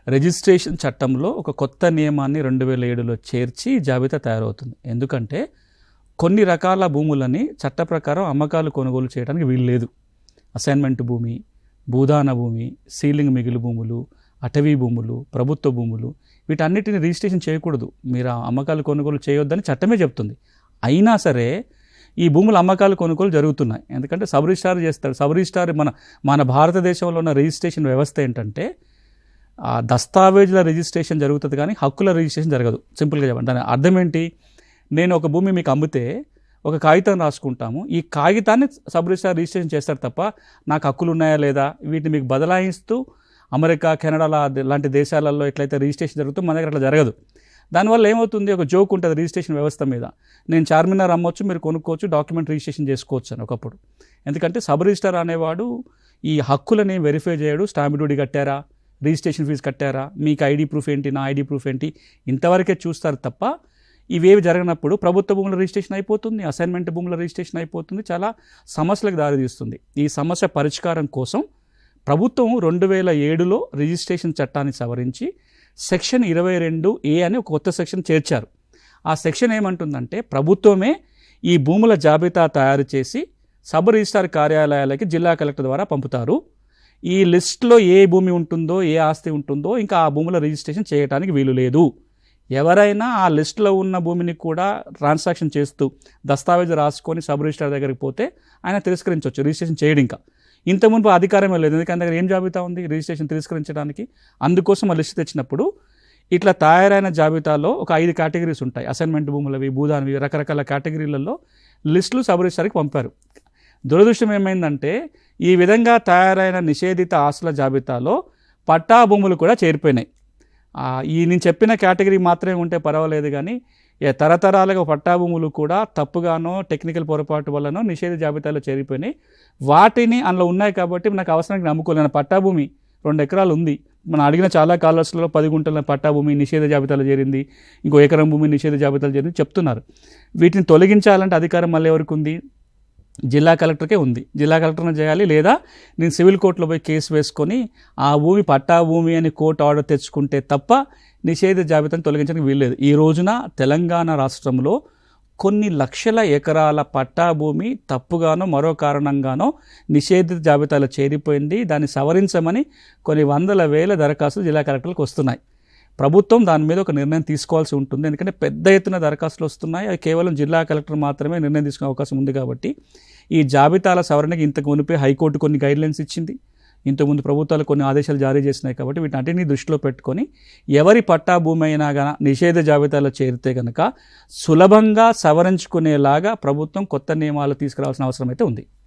Registration చట్టంలో ఒక కొత్త నియమాన్ని 2007లో చేర్చి జాబితా తయారవుతుంది. ఎందుకంటే కొన్ని రకాల భూములని చట్ట ప్రకారం అమ్మకాలు కొనుగోలు చేయడానికి వీలు లేదు. అసైన్మెంట్ భూమి, భూదాన భూమి, సీలింగ్ మిగిలి భూములు, అటవీ భూములు, ప్రభుత్వ భూములు, వీటన్నిటిని రిజిస్ట్రేషన్ చేయకూడదు. మీరు అమ్మకాలు కొనుగోలు చేయొద్దని చట్టమే చెప్తుంది. అయినా సరే ఈ భూముల అమ్మకాలు కొనుగోలు జరుగుతున్నాయి. ఎందుకంటే సబ్ రిజిస్ట్రార్ చేస్తాడు. సబ్ రిజిస్ట్రార్ మన భారతదేశంలో ఉన్న రిజిస్ట్రేషన్ వ్యవస్థ ఏంటంటే దస్తావేజుల రిజిస్ట్రేషన్ జరుగుతుంది కానీ హక్కుల రిజిస్ట్రేషన్ జరగదు. సింపుల్గా చెప్పండి. దాని అర్థం ఏంటి? నేను ఒక భూమి మీకు అమ్మితే ఒక కాగితం రాసుకుంటాము. ఈ కాగితాన్ని సబ్ రిజిస్ట్రార్ రిజిస్ట్రేషన్ చేస్తారు తప్ప నాకు హక్కులు ఉన్నాయా లేదా వీటిని మీకు బదలాయిస్తూ అమెరికా, కెనడా లాంటి దేశాలలో ఎట్లయితే రిజిస్ట్రేషన్ జరుగుతుందో మన దగ్గర అట్లా జరగదు. దానివల్ల ఏమవుతుంది? ఒక జోక్ ఉంటుంది రిజిస్ట్రేషన్ వ్యవస్థ మీద. నేను చార్మినార్ అమ్మొచ్చు, మీరు కొనుక్కోవచ్చు, డాక్యుమెంట్ రిజిస్ట్రేషన్ చేసుకోవచ్చు అని ఒకప్పుడు. ఎందుకంటే సబ్ రిజిస్ట్రార్ అనేవాడు ఈ హక్కులని వెరిఫై చేయడు. స్టాంప్ డ్యూటీ కట్టారా, రిజిస్ట్రేషన్ ఫీజు కట్టారా, మీకు ఐడి ప్రూఫ్ ఏంటి, నా ఐడి ప్రూఫ్ ఏంటి, ఇంతవరకే చూస్తారు తప్ప ఇవేవి జరగనప్పుడు ప్రభుత్వ భూముల రిజిస్ట్రేషన్ అయిపోతుంది, అసైన్మెంట్ భూముల రిజిస్ట్రేషన్ అయిపోతుంది, చాలా సమస్యలకు దారితీస్తుంది. ఈ సమస్య పరిష్కారం కోసం ప్రభుత్వం 2007లో రిజిస్ట్రేషన్ చట్టాన్ని సవరించి సెక్షన్ 22A అని ఒక కొత్త సెక్షన్ చేర్చారు. ఆ సెక్షన్ ఏమంటుందంటే ప్రభుత్వమే ఈ భూముల జాబితా తయారు చేసి సబ్ రిజిస్ట్రార్ కార్యాలయాలకి జిల్లా కలెక్టర్ ద్వారా పంపుతారు. ఈ లిస్టులో ఏ భూమి ఉంటుందో, ఏ ఆస్తి ఉంటుందో ఇంకా ఆ భూముల రిజిస్ట్రేషన్ చేయడానికి వీలు లేదు. ఎవరైనా ఆ లిస్టులో ఉన్న భూమిని కూడా ట్రాన్సాక్షన్ చేస్తూ దస్తావేజు రాసుకొని సబ్ రిజిస్ట్రార్ దగ్గరికి పోతే ఆయన తిరస్కరించవచ్చు, రిజిస్ట్రేషన్ చేయడం. ఇంకా ఇంత మునుపు అధికారమే లేదు. ఎందుకంటే దగ్గర ఏం జాబితా ఉంది రిజిస్ట్రేషన్ తిరస్కరించడానికి. అందుకోసం ఆ లిస్టు తెచ్చినప్పుడు ఇట్లా తయారైన జాబితాలో ఒక 5 కేటగిరీస్ ఉంటాయి. అసైన్మెంట్ భూములవి, భూదానవి, రకరకాల కేటగిరీలలో లిస్టులు సబ్ రిజిస్ట్రార్కి పంపారు. దురదృష్టం ఏమైందంటే ఈ విధంగా తయారైన నిషేధిత ఆస్తుల జాబితాలో పట్టా భూములు కూడా చేరిపోయినాయి. నేను చెప్పిన కేటగిరీ మాత్రమే ఉంటే పర్వాలేదు కానీ తరతరాలుగా పట్టా భూములు కూడా తప్పుగానో టెక్నికల్ పొరపాటు వల్లనో నిషేధ జాబితాలో చేరిపోయినాయి. వాటిని అందులో ఉన్నాయి కాబట్టి నాకు అవసరానికి నమ్ముకోలేను. పట్టా భూమి 2 ఎకరాలు ఉంది. మనం అడిగిన చాలా కాలర్స్లో 10 గుంటల పట్టా భూమి నిషేధ జాబితాలో చేరింది, ఇంకో ఎకరం భూమి నిషేధ జాబితాలో చేరింది చెప్తున్నారు. వీటిని తొలగించాలంటే అధికారం మళ్ళీ ఎవరికి ఉంది? జిల్లా కలెక్టర్కే ఉంది. జిల్లా కలెక్టర్నే చేయాలి. లేదా నేను సివిల్ కోర్టులో పోయి కేసు వేసుకొని ఆ భూమి పట్టా భూమి అని కోర్టు ఆర్డర్ తెచ్చుకుంటే తప్ప నిషేధ జాబితాను తొలగించడానికి వీల్లేదు. ఈ రోజున తెలంగాణ రాష్ట్రంలో కొన్ని లక్షల ఎకరాల పట్టా భూమి తప్పుగానో మరో కారణంగానో నిషేధిత జాబితాలో చేరిపోయింది. దాన్ని సవరించమని కొన్ని వందల వేల దరఖాస్తులు జిల్లా కలెక్టర్లకు వస్తున్నాయి. ప్రభుత్వం దాని మీద ఒక నిర్ణయం తీసుకోవాల్సి ఉంటుంది. ఎందుకంటే పెద్ద ఎత్తున దరఖాస్తులు వస్తున్నాయి. అవి కేవలం జిల్లా కలెక్టర్ మాత్రమే నిర్ణయం తీసుకునే అవకాశం ఉంది. కాబట్టి ఈ జాబితాల సవరణకి ఇంతకు మునిపే హైకోర్టు కొన్ని గైడ్లైన్స్ ఇచ్చింది. ఇంతకుముందు ప్రభుత్వాలు కొన్ని ఆదేశాలు జారీ చేసినాయి. కాబట్టి వీటన్నిటిని దృష్టిలో పెట్టుకొని ఎవరి పట్టా భూమి అయినా కానీ నిషేధ జాబితాలో చేరితే కనుక సులభంగా సవరించుకునేలాగా ప్రభుత్వం కొత్త నియమాలు తీసుకురావాల్సిన అవసరం అయితే ఉంది.